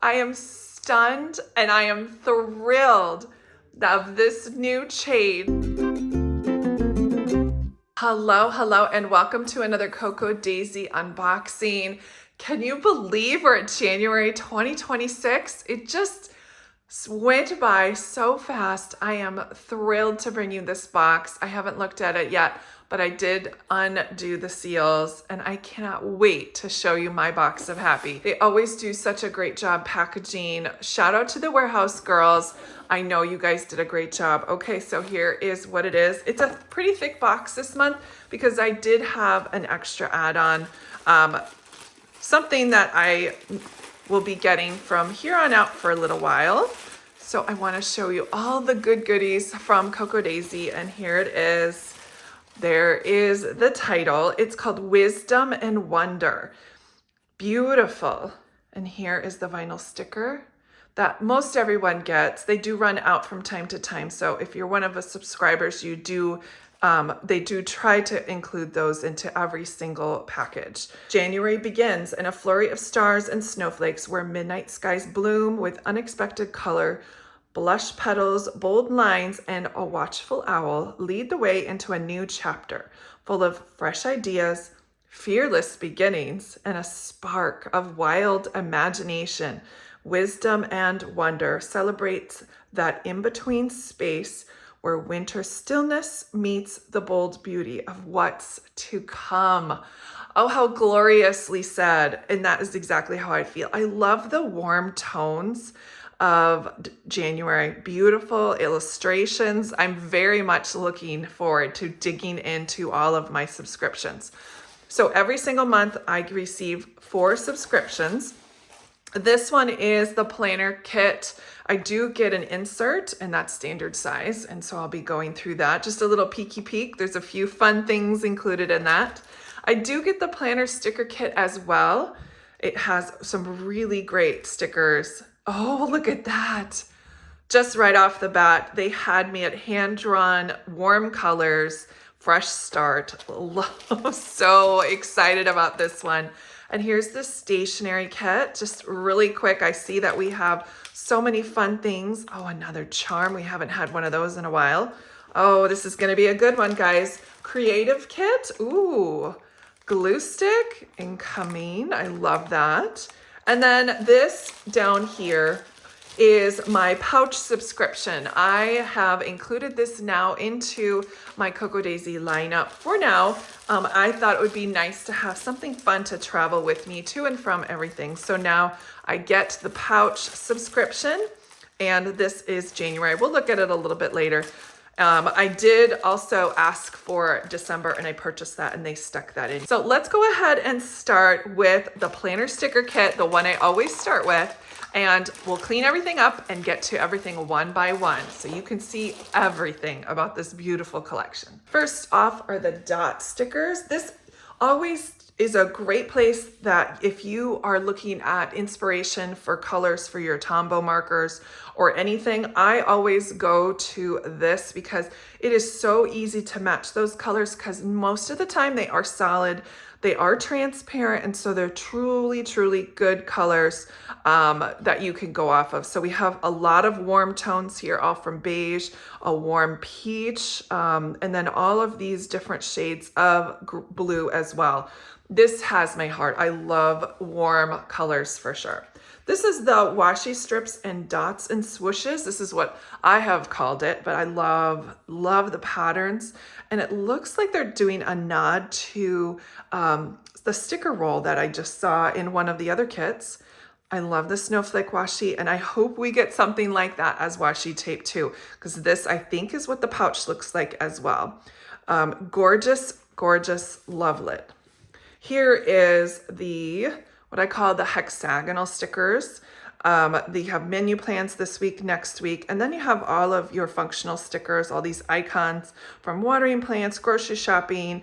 I am stunned and I am thrilled of this new shade. Hello, and welcome to another Cocoa Daisy unboxing. Can you believe we're at January 2026? It just went by so fast. I am thrilled to bring you this box. I haven't looked at it yet, but I did undo the seals and I cannot wait to show you my box of happy. They always do such a great job packaging. Shout out to the warehouse girls. I know you guys did a great job. Okay, so here is what it is. It's a pretty thick box this month because I did have an extra add-on, something that I will be getting from here on out for a little while. So I want to show you all the good goodies from Cocoa Daisy, and here it is. There is the title. It's called Wisdom and Wonder. Beautiful. And here is the vinyl sticker that most everyone gets. They do run out from time to time. So if you're one of the subscribers, you do they do try to include those into every single package. January begins in a flurry of stars and snowflakes where midnight skies bloom with unexpected color. Blush petals, bold lines, and a watchful owl lead the way into a new chapter full of fresh ideas, fearless beginnings, and a spark of wild imagination. Wisdom and Wonder celebrates that in-between space where winter stillness meets the bold beauty of what's to come. Oh, how gloriously said. And that is exactly how I feel. I love the warm tones of January. Beautiful illustrations. I'm very much looking forward to digging into all of my subscriptions. So every single month I receive 4 subscriptions. This one is the planner kit. I do get an insert and that's standard size. And so I'll be going through that. Just a little peeky peek. There's a few fun things included in that. I do get the planner sticker kit as well. It has some really great stickers. Oh, look at that. Just right off the bat, they had me at hand-drawn, warm colors, fresh start. So excited about this one. And here's the stationery kit. Just really quick, I see that we have so many fun things. Oh, another charm. We haven't had one of those in a while. Oh, this is going to be a good one, guys. Creative kit. Ooh, glue stick incoming. I love that. And then this down here is my pouch subscription. I have included this now into my Cocoa Daisy lineup for now. I thought it would be nice to have something fun to travel with me to and from everything. So now I get the pouch subscription, and this is January. We'll look at it a little bit later. I did also ask for December and I purchased that and they stuck that in. So let's go ahead and start with the planner sticker kit, the one I always start with, and we'll clean everything up and get to everything one by one so you can see everything about this beautiful collection. First off are the dot stickers. This always is a great place that if you are looking at inspiration for colors for your Tombow markers or anything, I always go to this because it is so easy to match those colors because most of the time they are solid, they are transparent, and so they're truly, truly good colors that you can go off of. So we have a lot of warm tones here, all from beige, a warm peach, and then all of these different shades of blue as well. This has my heart. I love warm colors for sure. This is the washi strips and dots and swooshes. This is what I have called it, but I love the patterns. And it looks like they're doing a nod to the sticker roll that I just saw in one of the other kits. I love the snowflake washi, and I hope we get something like that as washi tape too, because this I think is what the pouch looks like as well. Gorgeous, gorgeous, love it. Here is what I call the hexagonal stickers. They have menu plans this week, next week, and then you have all of your functional stickers, all these icons from watering plants, grocery shopping,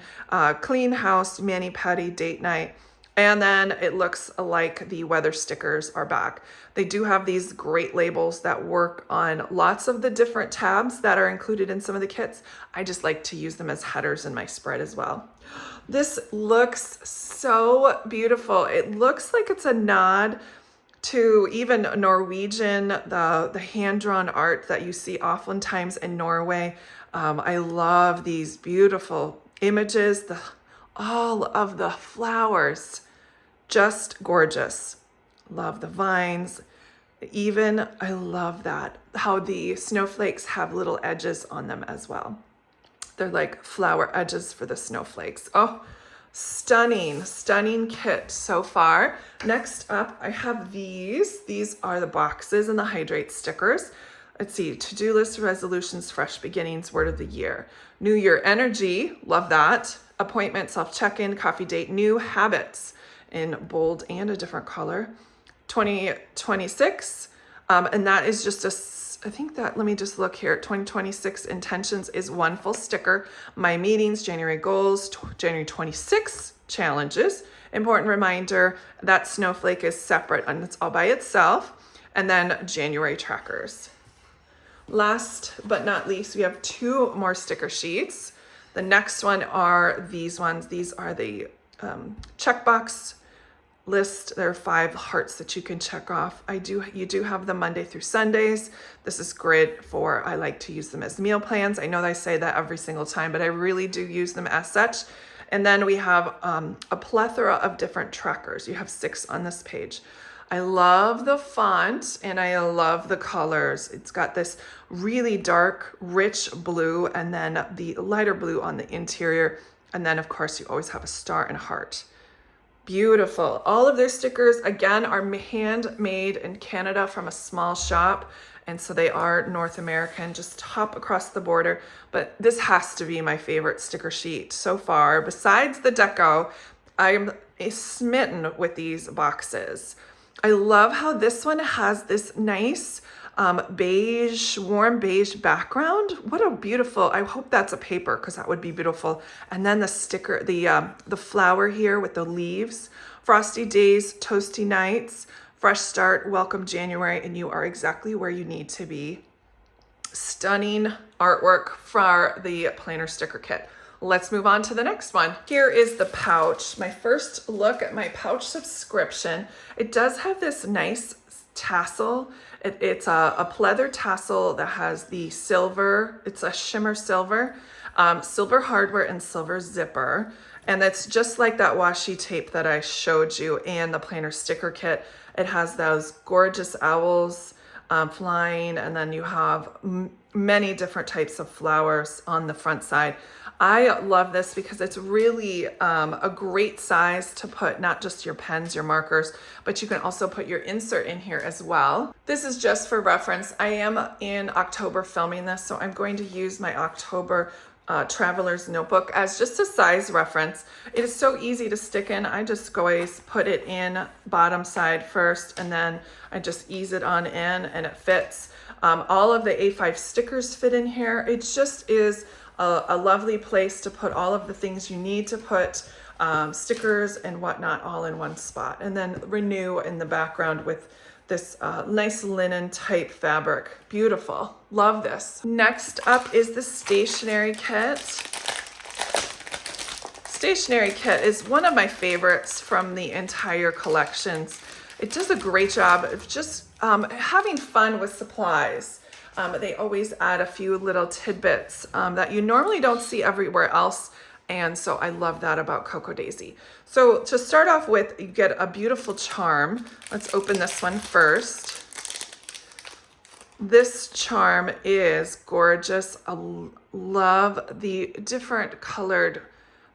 clean house, mani-pedi, date night. And then it looks like the weather stickers are back. They do have these great labels that work on lots of the different tabs that are included in some of the kits. I just like to use them as headers in my spread as well. This looks so beautiful. It looks like it's a nod to even Norwegian, the hand-drawn art that you see oftentimes in Norway. I love these beautiful images, all of the flowers, just gorgeous. Love the vines. Even, I love that, how the snowflakes have little edges on them as well. They're like flower edges for the snowflakes. Oh, stunning, stunning kit so far. Next up, I have these. These are the boxes and the hydrate stickers. Let's see, to-do list, resolutions, fresh beginnings, word of the year. New Year energy, love that. Appointment, self-check-in, coffee date, new habits in bold and a different color. 2026, and that is just I think that, let me just look here, 2026 intentions is one full sticker. My meetings, January goals, January 26 challenges. Important reminder that snowflake is separate and it's all by itself. And then January trackers. Last but not least, we have 2 more sticker sheets. The next one are these ones. These are the checkbox list. There are 5 hearts that you can check off. You do have them Monday through Sundays. This is great I like to use them as meal plans. I know that I say that every single time, but I really do use them as such. And then we have a plethora of different trackers. You have 6 on this page. I love the font and I love the colors. It's got this really dark, rich blue and then the lighter blue on the interior. And then of course you always have a star and a heart. Beautiful. All of their stickers, again, are handmade in Canada from a small shop. And so they are North American, just hop across the border. But this has to be my favorite sticker sheet so far. Besides the deco, I'm smitten with these boxes. I love how this one has this nice beige, warm beige background. What a beautiful, I hope that's a paper because that would be beautiful. And then the sticker, the flower here with the leaves, frosty days, toasty nights, fresh start, welcome January, and you are exactly where you need to be. Stunning artwork for the planner sticker kit. Let's move on to the next one. Here is the pouch. My first look at my pouch subscription. It does have this nice tassel. It's a pleather tassel that has the silver, it's a shimmer silver, silver hardware and silver zipper. And it's just like that washi tape that I showed you and the planner sticker kit. It has those gorgeous owls flying, and then you have many different types of flowers on the front side. I love this because it's really a great size to put not just your pens, your markers, but you can also put your insert in here as well. This is just for reference. I am in October filming this, so I'm going to use my October traveler's notebook as just a size reference. It is so easy to stick in. I just always put it in bottom side first, and then I just ease it on in and it fits. All of the A5 stickers fit in here. It just is a lovely place to put all of the things you need to put, stickers and whatnot, all in one spot. And then renew in the background with this nice linen type fabric. Beautiful. Love this. Next up is the stationery kit. Stationery kit is one of my favorites from the entire collections. It does a great job of just having fun with supplies. They always add a few little tidbits that you normally don't see everywhere else. And so I love that about Cocoa Daisy. So to start off with, you get a beautiful charm. Let's open this one first. This charm is gorgeous. I love the different colored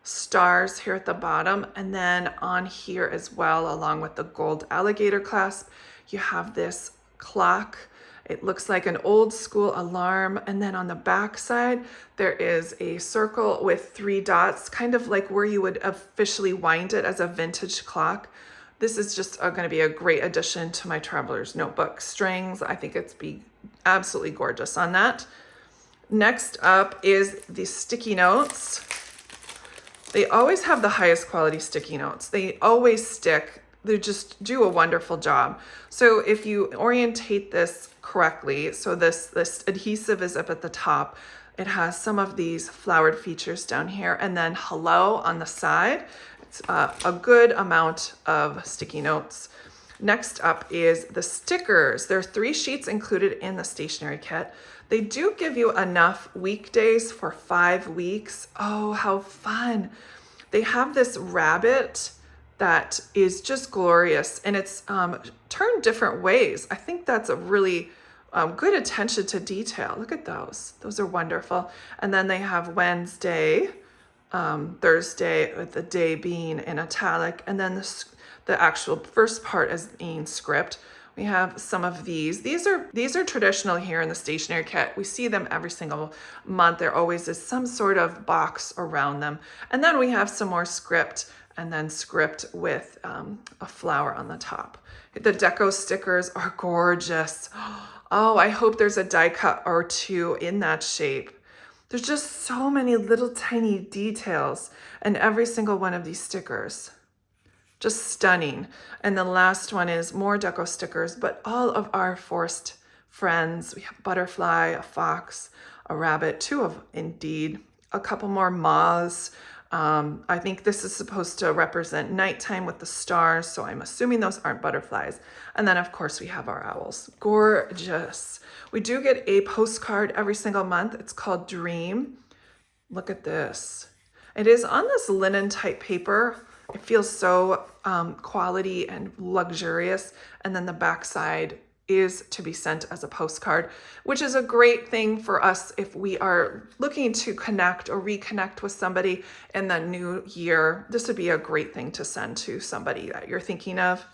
stars here at the bottom. And then on here as well, along with the gold alligator clasp, you have this clock. It looks like an old school alarm. And then on the back side, there is a circle with 3 dots, kind of like where you would officially wind it as a vintage clock. This is just going to be a great addition to my traveler's notebook. Strings, I think it's be absolutely gorgeous on that. Next up is the sticky notes. They always have the highest quality sticky notes. They always stick. They just do a wonderful job. So if you orientate this correctly, so this adhesive is up at the top. It has some of these flowered features down here, and then hello on the side. It's a good amount of sticky notes. Next up is the stickers. There are 3 sheets included in the stationery kit. They do give you enough weekdays for 5 weeks. Oh, how fun. They have this rabbit that is just glorious, and it's turned different ways. I think that's a really good attention to detail. Look at those. Those are wonderful. And then they have Wednesday, Thursday, with the day being in italic, and then the actual first part as being script. We have some of these. These are traditional here in the stationery kit. We see them every single month. There always is some sort of box around them. And then we have some more script, and then script with a flower on the top. The deco stickers are gorgeous. Oh, I hope there's a die cut or 2 in that shape. There's just so many little tiny details in every single one of these stickers. Just stunning. And the last one is more deco stickers, but all of our forest friends. We have butterfly, a fox, a rabbit, 2 of indeed, a couple more moths. I think this is supposed to represent nighttime with the stars, so I'm assuming those aren't butterflies. And then of course we have our owls. Gorgeous. We do get a postcard every single month. It's called Dream. Look at this. It is on this linen type paper. It feels so quality and luxurious. And then the backside is to be sent as a postcard, which is a great thing for us if we are looking to connect or reconnect with somebody in the new year. This would be a great thing to send to somebody that you're thinking of.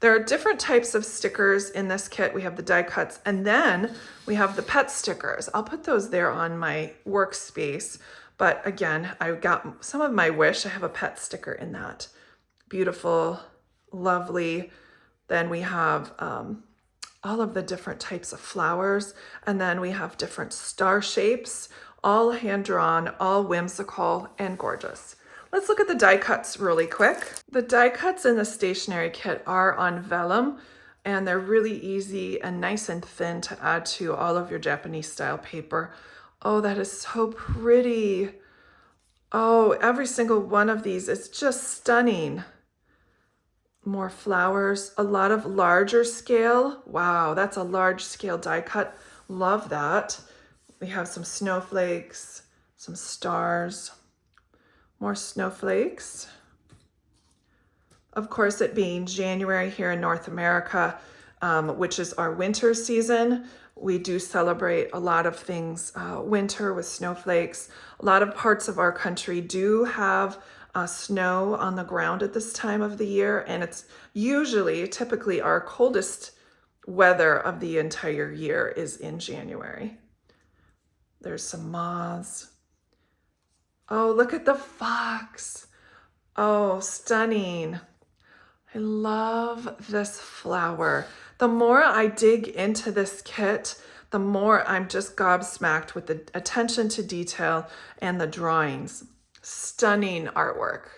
There are different types of stickers in this kit. We have the die cuts, and then we have the pet stickers. I'll put those there on my workspace. But again, I got some of my wish. I have a pet sticker in that. Beautiful, lovely. Then we have all of the different types of flowers. And then we have different star shapes, all hand-drawn, all whimsical and gorgeous. Let's look at the die cuts really quick. The die cuts in the stationery kit are on vellum, and they're really easy and nice and thin to add to all of your Japanese style paper. Oh, that is so pretty. Oh, every single one of these is just stunning. More flowers, a lot of larger scale. Wow, that's a large scale die cut. Love that. We have some snowflakes, some stars, more snowflakes. Of course, it being January here in North America, which is our winter season, we do celebrate a lot of things winter with snowflakes. A lot of parts of our country do have snow on the ground at this time of the year, and it's typically our coldest weather of the entire year is in January. There's some moths. Oh, look at the fox. Oh, stunning. I love this flower. The more I dig into this kit, the more I'm just gobsmacked with the attention to detail and the drawings. Stunning artwork.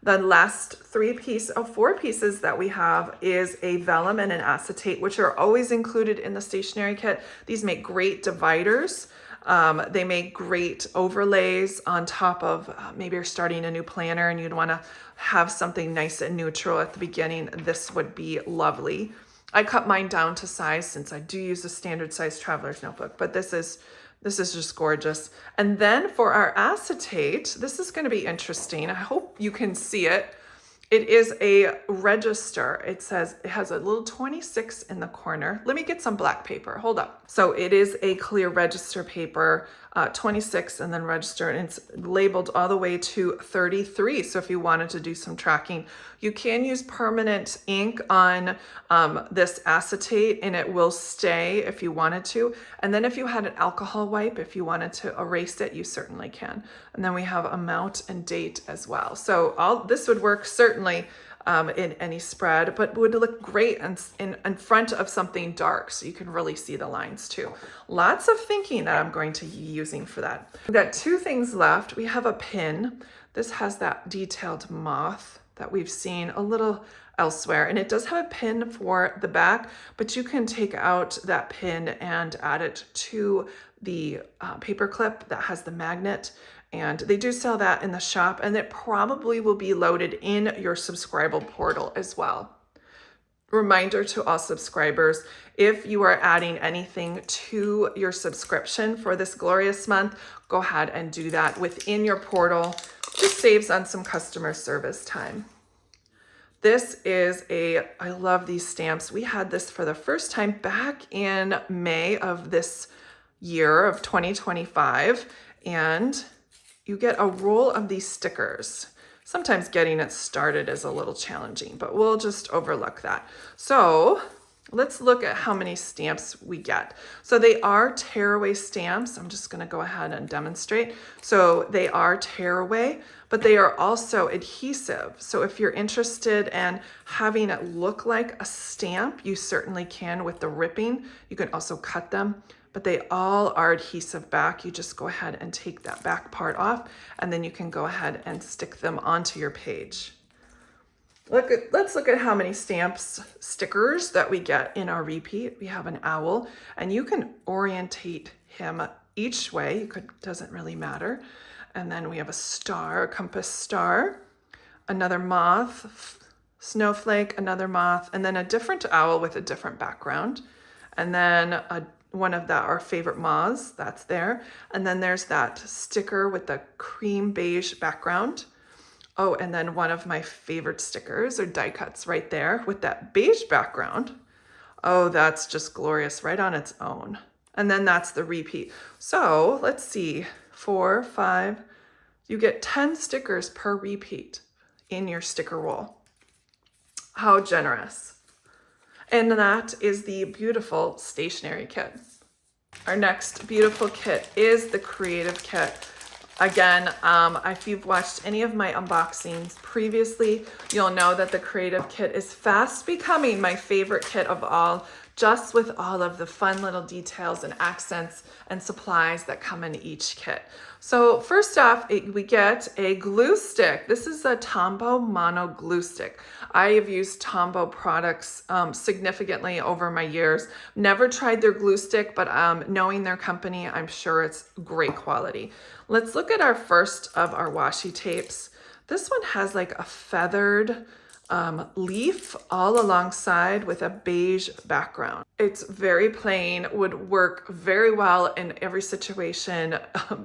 The last 4 pieces that we have is a vellum and an acetate, which are always included in the stationery kit. These make great dividers. They make great overlays on top of maybe you're starting a new planner and you'd want to have something nice and neutral at the beginning. This would be lovely. I cut mine down to size since I do use a standard size traveler's notebook, but this is just gorgeous. And then for our acetate, this is going to be interesting. I hope you can see it. It is a register. It has a little 26 in the corner. Let me get some black paper. Hold up. So it is a clear register paper, 26 and then register, and it's labeled all the way to 33. So if you wanted to do some tracking, you can use permanent ink on this acetate and it will stay if you wanted to. And then if you had an alcohol wipe, if you wanted to erase it, you certainly can. And then we have amount and date as well. So this would work certainly in any spread, but would look great in front of something dark, so you can really see the lines too. Lots of thinking that I'm going to be using for that. We've got 2 things left. We have a pin. This has that detailed moth that we've seen a little elsewhere, and it does have a pin for the back, but you can take out that pin and add it to the paper clip that has the magnet. And they do sell that in the shop, and it probably will be loaded in your subscribable portal as well. reminder to all subscribers, if you are adding anything to your subscription for this glorious month, go ahead and do that within your portal. Just saves on some customer service time. This is I love these stamps. We had this for the first time back in May of this year of 2025, and you get a roll of these stickers. Sometimes getting it started is a little challenging, but we'll just overlook that. So let's look at how many stamps we get. So they are tearaway stamps. I'm just going to go ahead and demonstrate. So they are tearaway, but they are also adhesive. So if you're interested in having it look like a stamp, you certainly can with the ripping. You can also cut them, but they all are adhesive back. You just go ahead and take that back part off, and then you can go ahead and stick them onto your page. Let's look at how many stickers that we get in our repeat. We have an owl, and you can orientate him each way. Doesn't really matter. And then we have a star, a compass star, another moth, snowflake, another moth, and then a different owl with a different background. And then one of our favorite moths, that's there. And then there's that sticker with the cream beige background. Oh, and then one of my favorite stickers are die cuts right there with that beige background. Oh, that's just glorious right on its own. And then that's the repeat. So let's see, 4, 5, you get 10 stickers per repeat in your sticker roll. How generous. And that is the beautiful stationery kit. Our next beautiful kit is the creative kit. Again, if you've watched any of my unboxings previously, you'll know that the creative kit is fast becoming my favorite kit of all, just with all of the fun little details and accents and supplies that come in each kit. So first off, we get a glue stick. This is a Tombow Mono glue stick. I have used Tombow products significantly over my years. Never tried their glue stick, but knowing their company, I'm sure it's great quality. Let's look at our first of our washi tapes. This one has like a feathered leaf all alongside with a beige background. It's very plain, would work very well in every situation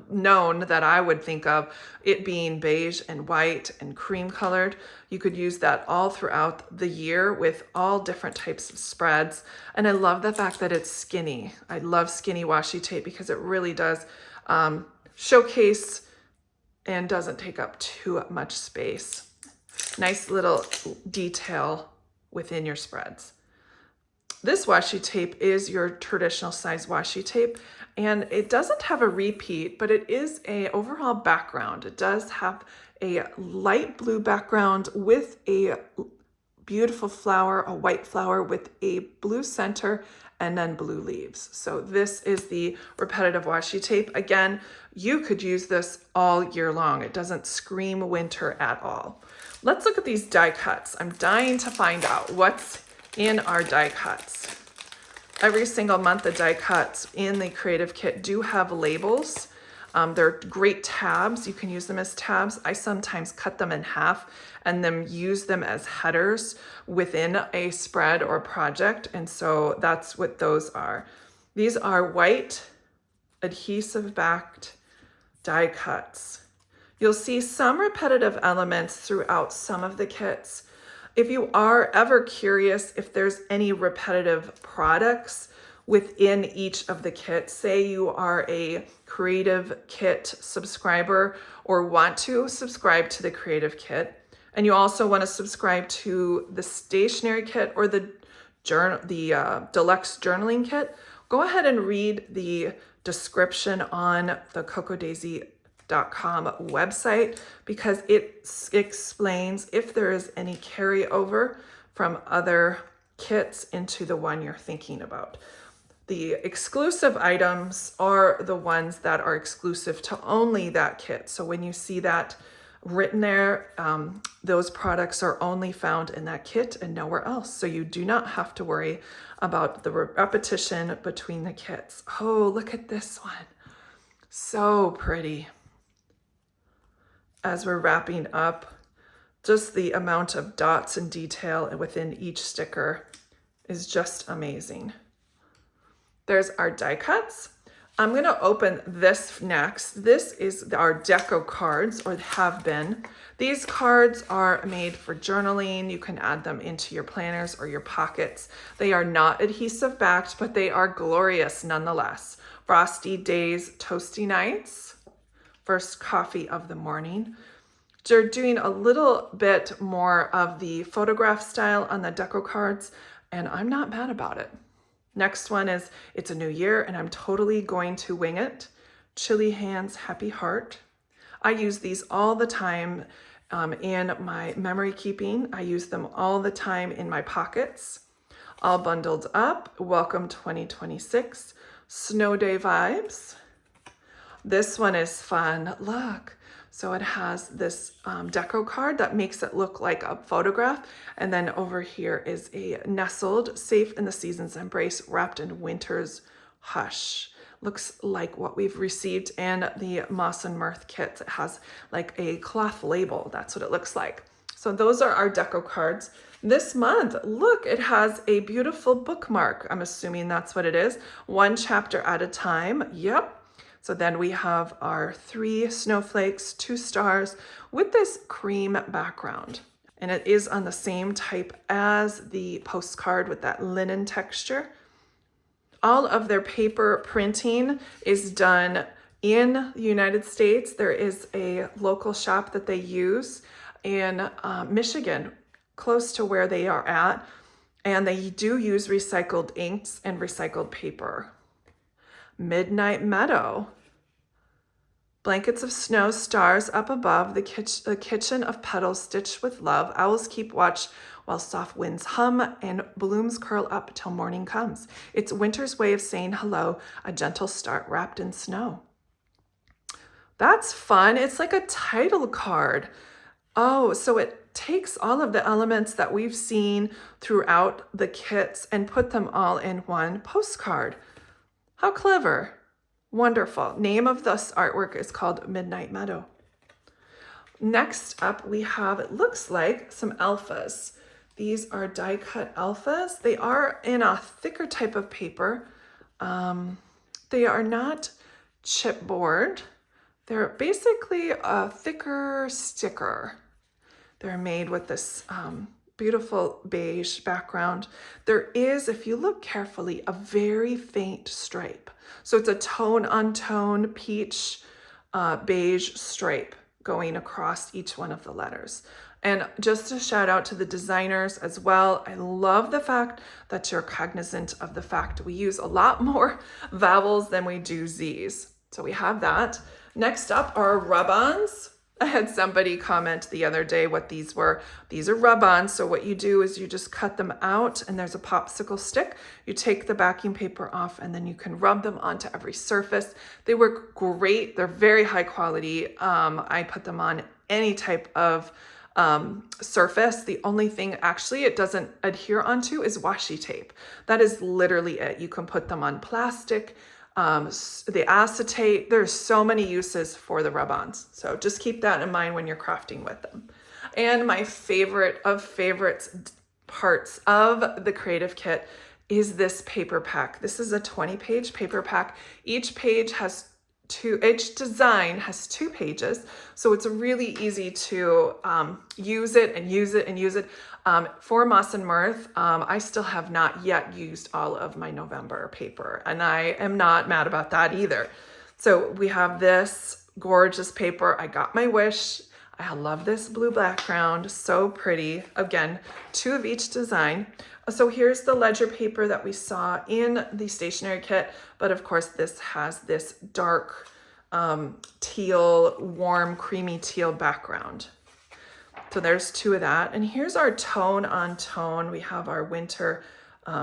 known that I would think of, it being beige and white and cream colored. You could use that all throughout the year with all different types of spreads. And I love the fact that it's skinny. I love skinny washi tape because it really does showcase and doesn't take up too much space. Nice little detail within your spreads. This washi tape is your traditional size washi tape, and it doesn't have a repeat, but it is a overall background. It does have a light blue background with a beautiful flower, a white flower with a blue center, and then blue leaves. So this is the repetitive washi tape. Again, you could use this all year long. It doesn't scream winter at all. Let's look at these die cuts. I'm dying to find out what's in our die cuts. Every single month, the die cuts in the creative kit do have labels. They're great tabs. You can use them as tabs. I sometimes cut them in half and then use them as headers within a spread or project. And so that's what those are. These are white adhesive backed die cuts. You'll see some repetitive elements throughout some of the kits. If you are ever curious if there's any repetitive products within each of the kits, say you are a creative kit subscriber or want to subscribe to the creative kit, and you also want to subscribe to the stationery kit or the deluxe journaling kit, go ahead and read the description on the CocoDaisy.com website, because it explains if there is any carryover from other kits into the one you're thinking about. The exclusive items are the ones that are exclusive to only that kit. So when you see that written there, those products are only found in that kit and nowhere else. So you do not have to worry about the repetition between the kits. Oh, look at this one. So pretty. As we're wrapping up, just the amount of dots and detail within each sticker is just amazing. There's our die cuts. I'm going to open this next. This is our deco cards, or have been. These cards are made for journaling. You can add them into your planners or your pockets. They are not adhesive backed, but they are glorious nonetheless. Frosty days, toasty nights. First coffee of the morning. They're doing a little bit more of the photograph style on the deco cards, and I'm not mad about it. Next one is It's a New Year and I'm totally going to wing it. Chilly hands, happy heart. I use these all the time in my memory keeping. I use them all the time in my pockets. All bundled up. Welcome 2026. Snow day vibes. This one is fun. Look. So it has this deco card that makes it look like a photograph. And then over here is a nestled, safe in the season's embrace, wrapped in winter's hush. Looks like what we've received in the Moss and Mirth kits. It has like a cloth label. That's what it looks like. So those are our deco cards. This month, look, it has a beautiful bookmark. I'm assuming that's what it is. 1 chapter at a time. Yep. So then we have our 3 snowflakes, 2 stars with this cream background. And it is on the same type as the postcard with that linen texture. All of their paper printing is done in the United States. There is a local shop that they use in Michigan, close to where they are at. And they do use recycled inks and recycled paper. Midnight Meadow. Blankets of snow, stars up above, the kitchen of petals stitched with love. Owls keep watch while soft winds hum and blooms curl up till morning comes. It's winter's way of saying hello, a gentle start wrapped in snow. That's fun. It's like a title card. Oh, so it takes all of the elements that we've seen throughout the kits and put them all in one postcard. How clever. Wonderful. Name of this artwork is called Midnight Meadow. Next up, we have, it looks like, some alphas. These are die cut alphas. They are in a thicker type of paper. They are not chipboard. They're basically a thicker sticker. They're made with this beautiful beige background. There is, if you look carefully, a very faint stripe. So it's a tone on tone peach beige stripe going across each one of the letters. And just a shout out to the designers as well. I love the fact that you're cognizant of the fact we use a lot more vowels than we do Z's. So we have that. Next up are rub-ons. I had somebody comment the other day what these were. These are rub-ons. So what you do is you just cut them out and there's a popsicle stick. You take the backing paper off and then you can rub them onto every surface. They work great. They're very high quality. I put them on any type of surface. The only thing actually it doesn't adhere onto is washi tape. That is literally it. You can put them on plastic. The acetate, there's so many uses for the rub-ons. So just keep that in mind when you're crafting with them. And my favorite of favorites parts of the creative kit is this paper pack. This is a 20-page paper pack. Each design has 2 pages. So it's really easy to use it and use it and use it. For Moss and Mirth, I still have not yet used all of my November paper, and I am not mad about that either. So we have this gorgeous paper. I got my wish. I love this blue background, so pretty. Again, 2 of each design. So here's the ledger paper that we saw in the stationery kit, but of course this has this dark teal, warm, creamy teal background. So there's 2 of that. And here's our tone on tone. We have our winter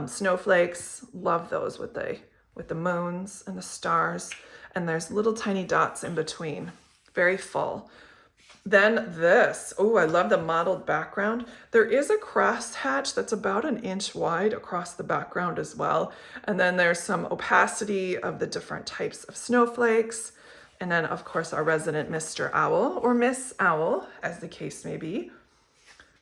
snowflakes. Love those with the moons and the stars. And there's little tiny dots in between. Very full. Then this, oh, I love the mottled background. There is a crosshatch that's about 1 inch wide across the background as well. And then there's some opacity of the different types of snowflakes. And then, of course, our resident Mr. Owl, or Miss Owl, as the case may be.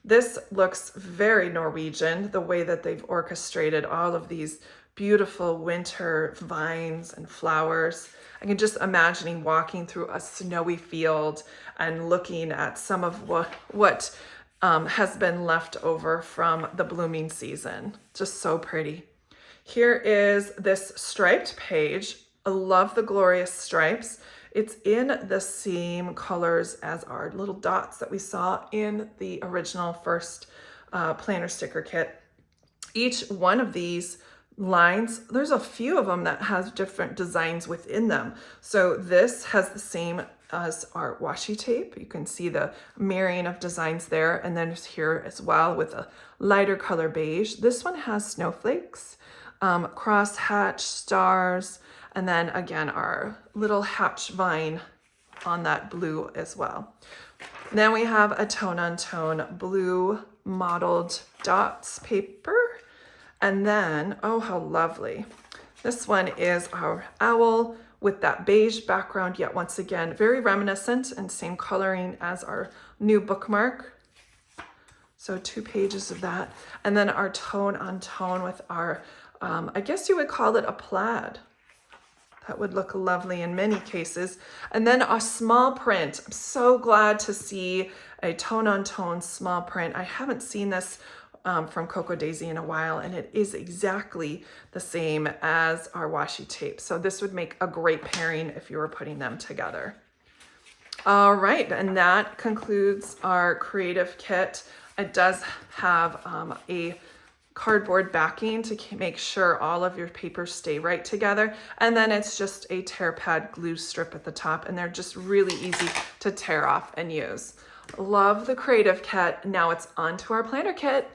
This looks very Norwegian, the way that they've orchestrated all of these beautiful winter vines and flowers. I can just imagining walking through a snowy field and looking at some of what has been left over from the blooming season. Just so pretty. Here is this striped page. I love the glorious stripes. It's in the same colors as our little dots that we saw in the original first planner sticker kit. Each one of these lines, there's a few of them that has different designs within them. So this has the same as our washi tape. You can see the marrying of designs there. And then here as well with a lighter color beige. This one has snowflakes, cross hatch, stars, and then again, our little hatch vine on that blue as well. Then we have a tone-on-tone blue mottled dots paper. And then, oh, how lovely. This one is our owl with that beige background, yet once again, very reminiscent and same coloring as our new bookmark. So 2 pages of that. And then our tone-on-tone with our, I guess you would call it a plaid. That would look lovely in many cases. And then a small print. I'm so glad to see a tone-on-tone small print. I haven't seen this from Cocoa Daisy in a while, and it is exactly the same as our washi tape. So this would make a great pairing if you were putting them together. All right, and that concludes our creative kit. It does have a cardboard backing to make sure all of your papers stay right together. And then it's just a tear pad glue strip at the top, and they're just really easy to tear off and use. Love the creative kit. Now it's on to our planner kit.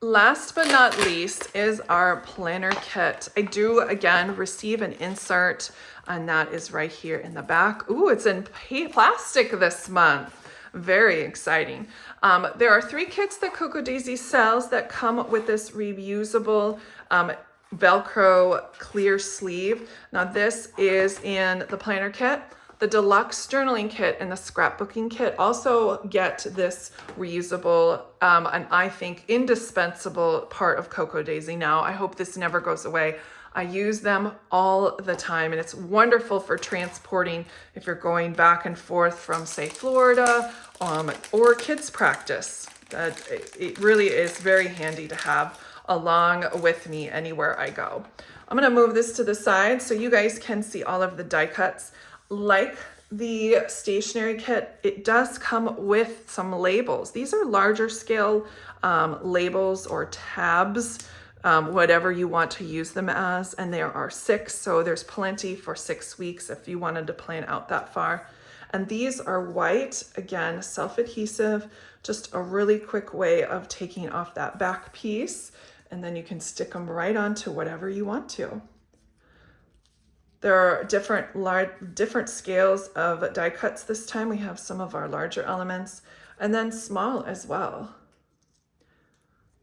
Last but not least is our planner kit. I do again receive an insert, and that is right here in the back. Ooh, it's in plastic this month. Very exciting. There are 3 kits that Cocoa Daisy sells that come with this reusable Velcro clear sleeve. Now this is in the planner kit. The deluxe journaling kit and the scrapbooking kit also get this reusable and I think indispensable part of Cocoa Daisy now. I hope this never goes away. I use them all the time, and it's wonderful for transporting if you're going back and forth from, say, Florida or kids practice. It really is very handy to have along with me anywhere I go. I'm going to move this to the side so you guys can see all of the die cuts. Like the stationery kit, it does come with some labels. These are larger scale labels or tabs, whatever you want to use them as, and there are 6, so there's plenty for 6 weeks if you wanted to plan out that far. And these are white, again, self-adhesive, just a really quick way of taking off that back piece, and then you can stick them right onto whatever you want to. There are different scales of die cuts this time. We have some of our larger elements and then small as well.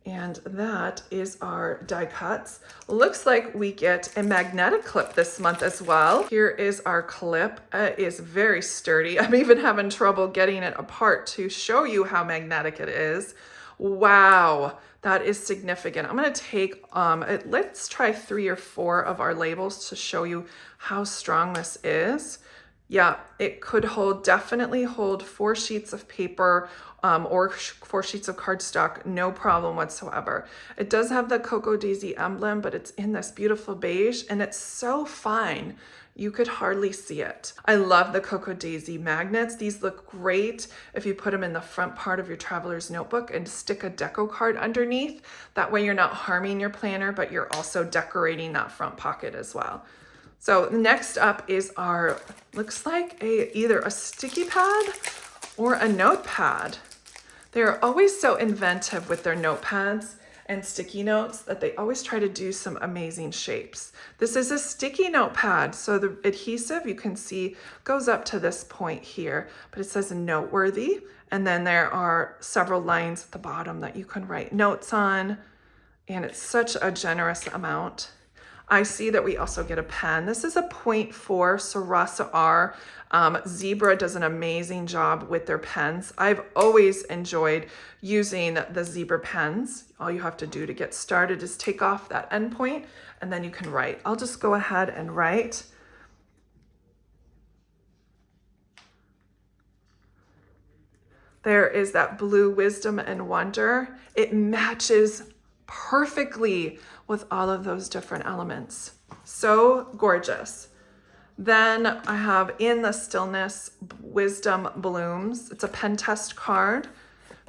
And that is our die cuts. Looks like we get a magnetic clip this month as well. Here is our clip. It is very sturdy. I'm even having trouble getting it apart to show you how magnetic it is. Wow, that is significant. I'm gonna take, let's try 3 or 4 of our labels to show you how strong this is. Yeah, it could definitely hold 4 sheets of paper or 4 sheets of cardstock, no problem whatsoever. It does have the Cocoa Daisy emblem, but it's in this beautiful beige, and it's so fine. You could hardly see it. I love the Cocoa Daisy magnets. These look great if you put them in the front part of your traveler's notebook and stick a deco card underneath. That way you're not harming your planner, but you're also decorating that front pocket as well. So next up is our, looks like either a sticky pad or a notepad. They're always so inventive with their notepads and sticky notes that they always try to do some amazing shapes. This is a sticky notepad, so the adhesive you can see goes up to this point here, but it says noteworthy, and then there are several lines at the bottom that you can write notes on, and it's such a generous amount. I see that we also get a pen. This is a 0.4 Sarasa R. Zebra does an amazing job with their pens. I've always enjoyed using the Zebra pens. All you have to do to get started is take off that end point and then you can write. I'll just go ahead and write. There is that blue wisdom and wonder. It matches perfectly with all of those different elements. So gorgeous. Then I have In the Stillness, Wisdom Blooms. It's a pen test card.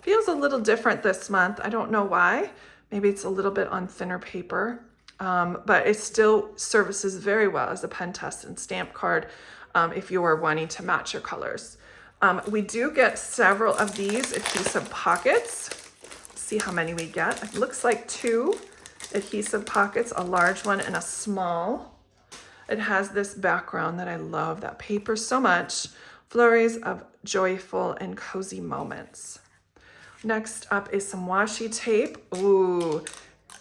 Feels a little different this month. I don't know why. Maybe it's a little bit on thinner paper, but it still services very well as a pen test and stamp card if you are wanting to match your colors. We do get several of these adhesive pockets. Let's see how many we get. It looks like 2 adhesive pockets, a large one and a small. It has this background that I love, that paper so much. Flurries of joyful and cozy moments. Next up is some washi tape. Ooh,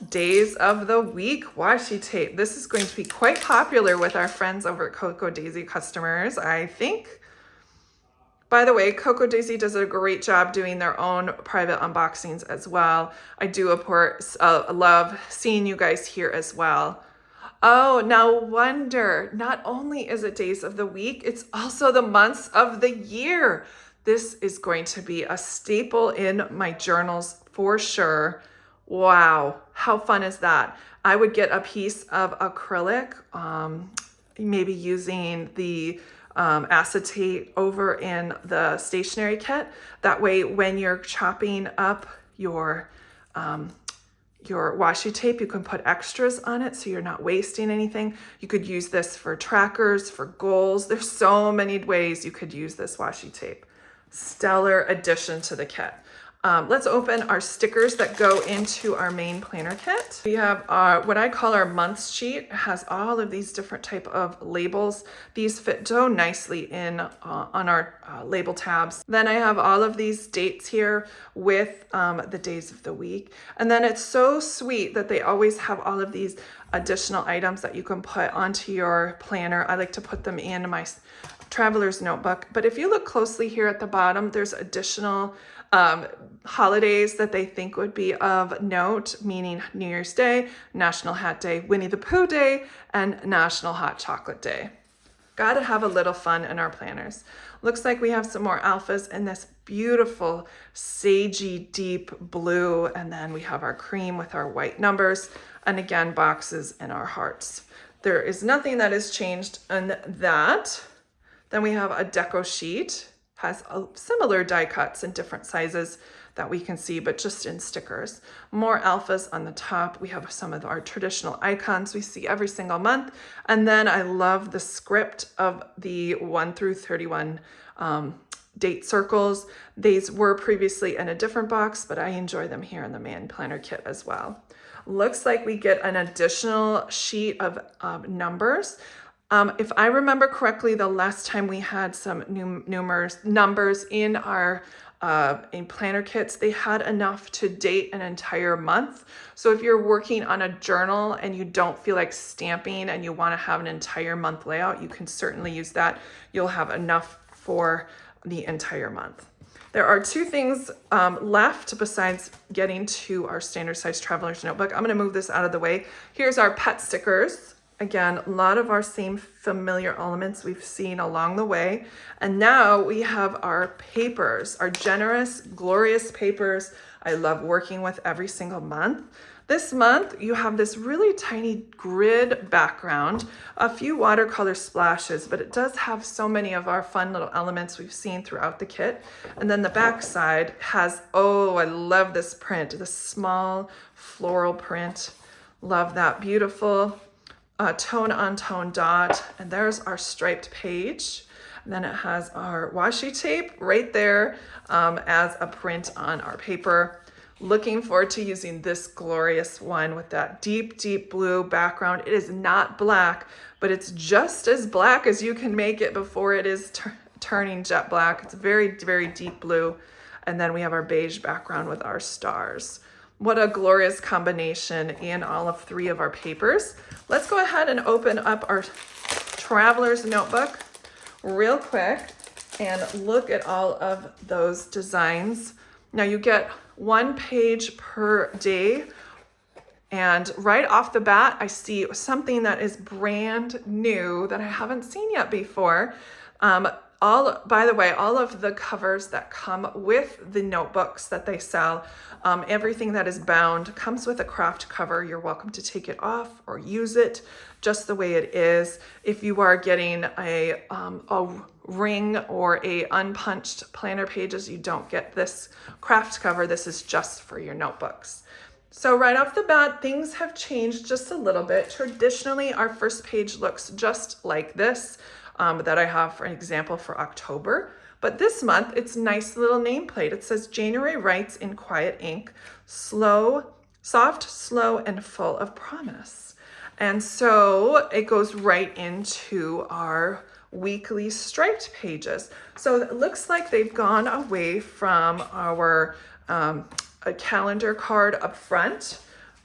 days of the week washi tape. This is going to be quite popular with our friends over at Cocoa Daisy customers, I think. By the way, Cocoa Daisy does a great job doing their own private unboxings as well. I do, of course, love seeing you guys here as well. Oh, no wonder. Not only is it days of the week, it's also the months of the year. This is going to be a staple in my journals for sure. Wow, how fun is that? I would get a piece of acrylic, maybe using the acetate over in the stationery kit. That way, when you're chopping up your washi tape, you can put extras on it so you're not wasting anything. You could use this for trackers, for goals. There's so many ways you could use this washi tape. Stellar addition to the kit. Let's open our stickers that go into our main planner kit. We have what I call our months sheet. It has all of these different type of labels. These fit so nicely in on our label tabs. Then I have all of these dates here with the days of the week. And then it's so sweet that they always have all of these additional items that you can put onto your planner. I like to put them in my traveler's notebook. But if you look closely here at the bottom, there's additional holidays that they think would be of note, meaning New Year's Day, National Hat Day, Winnie the Pooh Day, and National Hot Chocolate Day. Gotta have a little fun in our planners. Looks like we have some more alphas in this beautiful sagey deep blue, and then we have our cream with our white numbers, and again, boxes and our hearts. There is nothing that has changed in that. Then we have a deco sheet. Has similar die cuts in different sizes that we can see, but just in stickers. More alphas on the top. We have some of our traditional icons we see every single month. And then I love the script of the 1 through 31 date circles. These were previously in a different box, but I enjoy them here in the Man Planner Kit as well. Looks like we get an additional sheet of numbers. If I remember correctly, the last time we had some numbers in our in planner kits, they had enough to date an entire month. So if you're working on a journal and you don't feel like stamping and you want to have an entire month layout, you can certainly use that. You'll have enough for the entire month. There are 2 things left besides getting to our standard size traveler's notebook. I'm going to move this out of the way. Here's our pet stickers. Again, a lot of our same familiar elements we've seen along the way. And now we have our papers, our generous, glorious papers I love working with every single month. This month, you have this really tiny grid background, a few watercolor splashes, but it does have so many of our fun little elements we've seen throughout the kit. And then the back side has, oh, I love this print, the small floral print. Love that, beautiful. Tone on tone dot, and there's our striped page. And then it has our washi tape right there as a print on our paper. Looking forward to using this glorious one with that deep, deep blue background. It is not black, but it's just as black as you can make it before it is turning jet black. It's very, very deep blue. And then we have our beige background with our stars. What a glorious combination in all of 3 of our papers. Let's go ahead and open up our traveler's notebook real quick and look at all of those designs. Now you get 1 page per day. And right off the bat, I see something that is brand new that I haven't seen yet before. By the way, all of the covers that come with the notebooks that they sell, everything that is bound comes with a craft cover. You're welcome to take it off or use it just the way it is. If you are getting a ring or a unpunched planner pages, you don't get this craft cover. This is just for your notebooks. So right off the bat, things have changed just a little bit. Traditionally, our first page looks just like this that I have, for example, for October. But this month, it's a nice little nameplate. It says, January writes in quiet ink, soft, slow, and full of promise. And so it goes right into our weekly striped pages. So it looks like they've gone away from our a calendar card up front.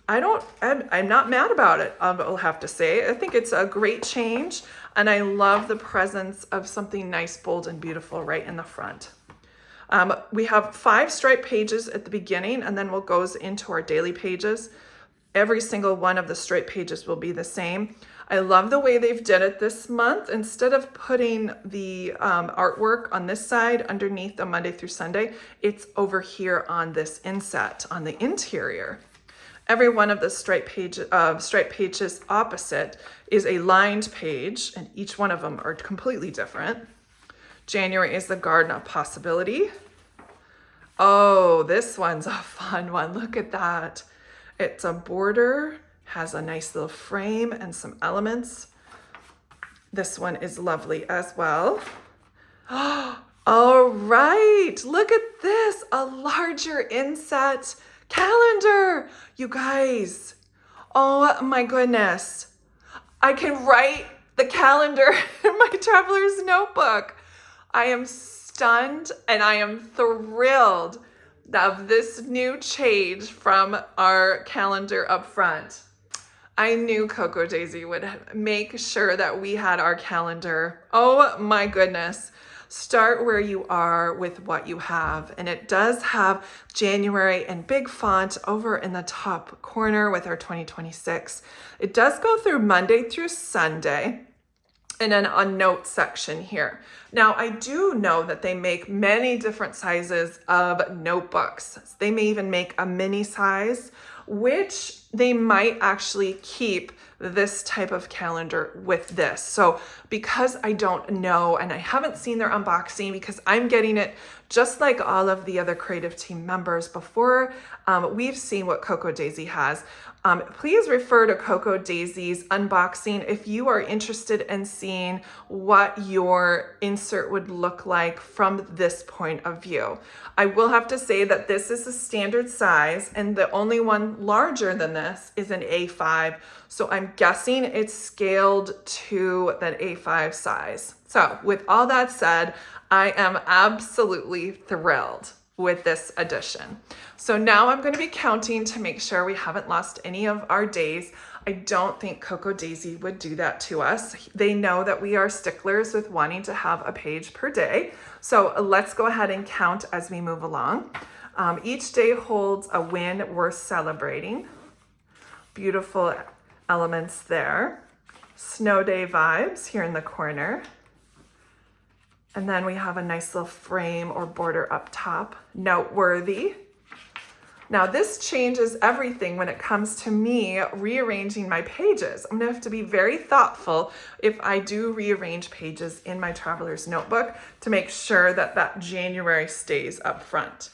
I'm not mad about it, I'll have to say. I think it's a great change, and I love the presence of something nice, bold, and beautiful right in the front. We have 5 striped pages at the beginning, and then we'll goes into our daily pages. Every single one of the striped pages will be the same. I love the way they've did it this month. Instead of putting the artwork on this side underneath the Monday through Sunday, it's over here on this inset on the interior. Every one of the striped pages opposite is a lined page, and each one of them are completely different. January is the Garden of Possibility. Oh, this one's a fun one. Look at that. It's a border, has a nice little frame and some elements. This one is lovely as well. All right, look at this, a larger inset calendar. You guys, oh my goodness. I can write the calendar in my traveler's notebook. I am stunned and I am thrilled of this new change from our calendar up front. I knew Coco Daisy would make sure that we had our calendar. Oh my goodness. Start where you are with what you have. And it does have January in big font over in the top corner with our 2026. It does go through Monday through Sunday. And then a note section here. Now, I do know that they make many different sizes of notebooks. They may even make a mini size, which they might actually keep this type of calendar with this. So because I don't know and I haven't seen their unboxing, because I'm getting it just like all of the other creative team members before we've seen what Coco Daisy has. Please refer to Coco Daisy's unboxing if you are interested in seeing what your insert would look like from this point of view. I will have to say that this is a standard size, and the only one larger than this is an A5. So I'm guessing it's scaled to that A5 size. So with all that said, I am absolutely thrilled with this addition. So now I'm going to be counting to make sure we haven't lost any of our days. I don't think Coco Daisy would do that to us. They know that we are sticklers with wanting to have a page per day. So let's go ahead and count as we move along. Each day holds a win worth celebrating. Beautiful elements there. Snow day vibes here in the corner. And then we have a nice little frame or border up top. Noteworthy. Now this changes everything when it comes to me rearranging my pages. I'm gonna have to be very thoughtful if I do rearrange pages in my traveler's notebook to make sure that that January stays up front.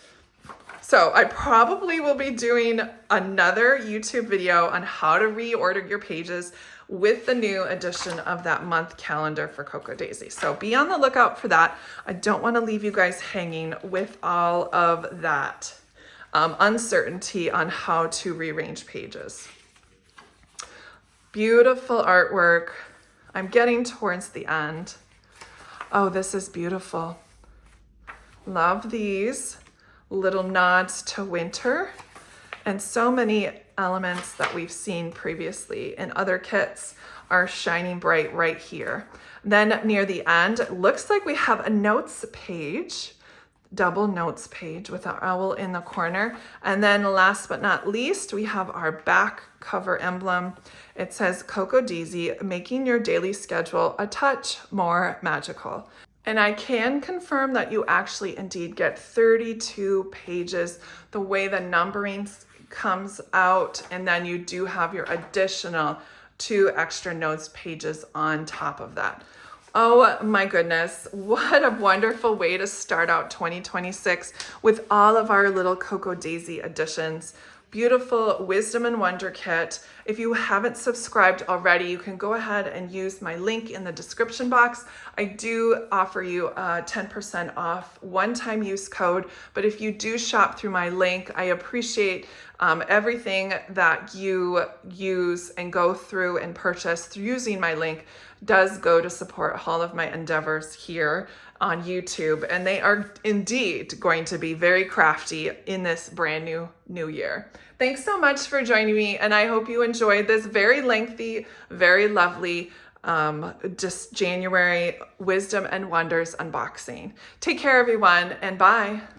So I probably will be doing another YouTube video on how to reorder your pages with the new edition of that month calendar for Coco Daisy. So be on the lookout for that. I don't want to leave you guys hanging with all of that uncertainty on how to rearrange pages. Beautiful artwork. I'm getting towards the end. Oh, this is beautiful. Love these little nods to winter. And so many elements that we've seen previously in other kits are shining bright right here. Then near the end, it looks like we have a notes page, double notes page with our owl in the corner. And then last but not least, we have our back cover emblem. It says Coco Daisy, making your daily schedule a touch more magical. And I can confirm that you actually indeed get 32 pages, the way the numbering comes out, and then you do have your additional 2 extra notes pages on top of that. Oh my goodness, what a wonderful way to start out 2026 with all of our little Coco Daisy editions. Beautiful Wisdom and Wonder kit. If you haven't subscribed already, you can go ahead and use my link in the description box. I do offer you a 10% off one-time use code, but if you do shop through my link, I appreciate everything that you use and go through and purchase through using my link does go to support all of my endeavors here on YouTube, and they are indeed going to be very crafty in this brand new year. Thanks so much for joining me, and I hope you enjoyed this very lengthy, very lovely just January Wisdom and Wonders unboxing. Take care, everyone, and bye.